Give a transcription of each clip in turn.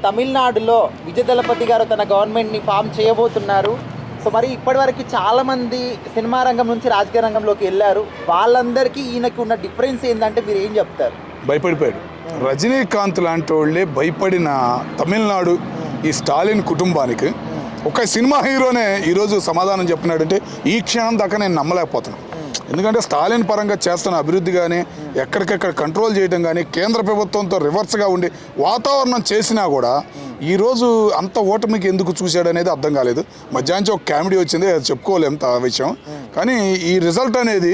తమిళనాడులో విజయ్ దళపతి గారు తన గవర్నమెంట్ని ఫామ్ చేయబోతున్నారు. సో మరి ఇప్పటివరకు చాలామంది సినిమా రంగం నుంచి రాజకీయ రంగంలోకి వెళ్ళారు. వాళ్ళందరికీ ఈయనకి ఉన్న డిఫరెన్స్ ఏంటంటే మీరు ఏం చెప్తారు? భయపడిపోయాడు. రజనీకాంత్ లాంటి వాళ్ళే భయపడిన తమిళనాడు ఈ స్టాలిన్ కుటుంబానికి ఒక సినిమా హీరోనే ఈరోజు సమాధానం చెప్పినాడంటే ఈ క్షణం దాకా నేను నమ్మలేకపోతున్నాను. ఎందుకంటే స్టాలిన్ పరంగా చేస్తున్న అభివృద్ధి కానీ ఎక్కడికెక్కడ కంట్రోల్ చేయడం కానీ కేంద్ర ప్రభుత్వంతో రివర్స్గా ఉండి వాతావరణం చేసినా కూడా ఈరోజు అంత ఓటమికి ఎందుకు చూశాడు అనేది అర్థం కాలేదు. మధ్యాహ్నం ఒక కామెడీ వచ్చింది, అది చెప్పుకోలేము ఆ విషయం. కానీ ఈ రిజల్ట్ అనేది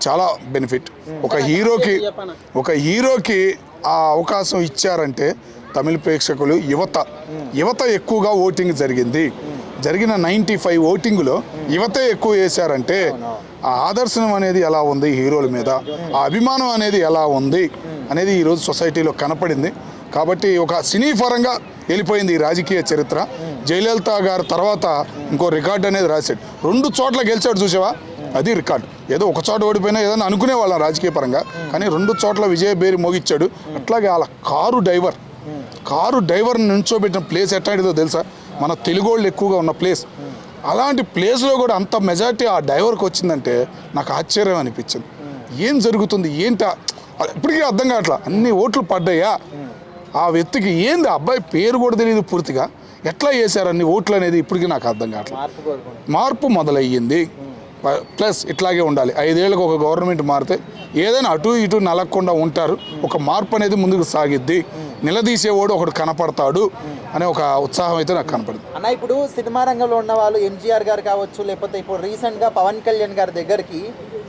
చాలా బెనిఫిట్. ఒక హీరోకి ఆ అవకాశం ఇచ్చారంటే తమిళ ప్రేక్షకులు యువత ఎక్కువగా ఓటింగ్ జరిగిన 95 ఓటింగ్లో యువతే ఎక్కువ వేశారంటే ఆ ఆదర్శనం అనేది ఎలా ఉంది హీరోల మీద, ఆ అభిమానం అనేది ఎలా ఉంది అనేది ఈరోజు సొసైటీలో కనపడింది. కాబట్టి ఒక సినీ పరంగా వెళ్ళిపోయింది ఈ రాజకీయ చరిత్ర. జయలలిత గారి తర్వాత ఇంకో రికార్డు అనేది రాశాడు. 2 చోట్ల గెలిచాడు, చూసావా? అది రికార్డు. ఏదో ఒక చోట ఓడిపోయినా ఏదైనా అనుకునే వాళ్ళం రాజకీయ పరంగా, కానీ 2 చోట్ల విజయ బేరి మోగిచ్చాడు. అట్లాగే వాళ్ళ కారు డ్రైవర్ని నుంచోబెట్టిన ప్లేస్ ఎట్లాంటిదో తెలుసా? మన తెలుగు వాళ్ళు ఎక్కువగా ఉన్న ప్లేస్. అలాంటి ప్లేస్లో కూడా అంత మెజారిటీ ఆ డ్రైవర్కి వచ్చిందంటే నాకు ఆశ్చర్యం అనిపించింది. ఏం జరుగుతుంది ఏంటా ఇప్పటికీ అర్థం కావట్లా. అన్ని ఓట్లు పడ్డాయా ఆ వ్యక్తికి? ఏంది అబ్బాయి పేరు కూడా తెలియదు పూర్తిగా, ఎట్లా చేశారు అన్ని ఓట్లు అనేది ఇప్పటికీ నాకు అర్థం కావట్లేదు. మార్పు మొదలయ్యింది. ప్లస్ ఇట్లాగే ఉండాలి. 5 ఏళ్ళకు ఒక గవర్నమెంట్ మారితే ఏదైనా అటు ఇటు నలగకుండా ఉంటారు. ఒక మార్పు అనేది ముందుకు సాగిద్ది. నిలదీసేవాడు ఒకడు కనపడతాడు అనే ఒక ఉత్సాహం అయితే నాకు కనపడింది. అన్న, ఇప్పుడు సినిమా రంగంలో ఉన్న వాళ్ళు ఎంజీఆర్ గారు కావచ్చు, లేకపోతే ఇప్పుడు రీసెంట్గా పవన్ కళ్యాణ్ గారి దగ్గరికి,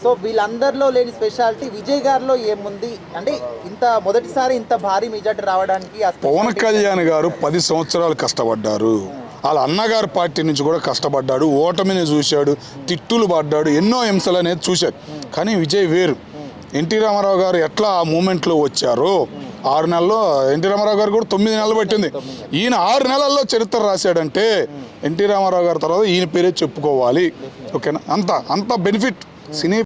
సో వీళ్ళందరిలో లేని స్పెషాలిటీ విజయ్ గారిలో ఏముంది అంటే మొదటిసారి ఇంత భారీ మెజార్టీ రావడానికి? పవన్ కళ్యాణ్ గారు 10 సంవత్సరాలు కష్టపడ్డారు. వాళ్ళ అన్నగారి పార్టీ నుంచి కూడా కష్టపడ్డాడు, ఓటమిని చూశాడు, తిట్టులు పడ్డాడు, ఎన్నో హింసలు అనేది చూశాడు. కానీ విజయ్ వేరు. ఎన్టీ రామారావు గారు ఎట్లా ఆ మూమెంట్లో వచ్చారో 6 నెలల్లో, ఎన్టీ రామారావు గారు కూడా 9 నెలలు పట్టింది. ఈయన 6 నెలల్లో చరిత్ర రాశాడంటే ఎన్టీ రామారావు గారి తర్వాత ఈయన పేరే చెప్పుకోవాలి. ఓకేనా? అంత బెనిఫిట్ సినీ